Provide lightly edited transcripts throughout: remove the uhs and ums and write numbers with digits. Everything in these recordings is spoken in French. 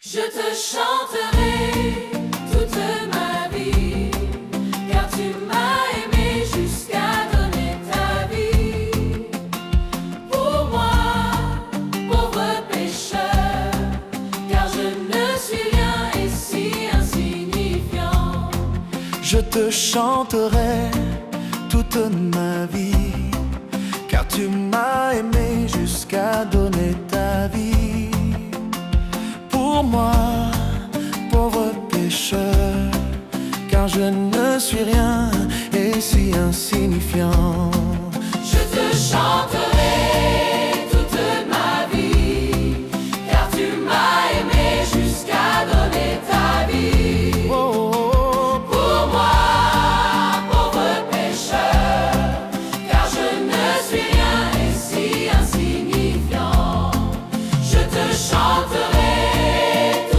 Je te chanterai toute ma vie, car tu m'as aimé jusqu'à donner ta vie. Pour moi, pauvre pécheur, car je ne suis rien et si insignifiant. Je te chanterai toute ma vie, car tu m'as aimé jusqu'à donner ta vie. Pour moi, pauvre pécheur, car je ne suis rien et si insignifiant. Je te chanterai toute ma vie, car tu m'as aimé jusqu'à donner ta vie. Pour moi, pauvre pécheur, car je ne suis rien et si insignifiant. Je te chanterai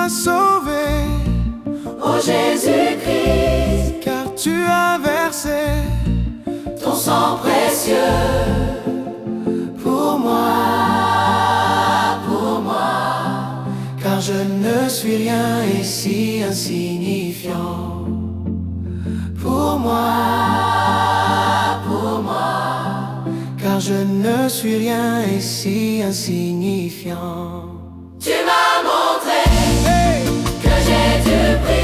sauvé, ô Jésus-Christ, car tu as versé ton sang précieux pour moi, car je ne suis rien et si insignifiant. Pour moi, car je ne suis rien et si insignifiant. Tu m'as montré que j'ai du prix.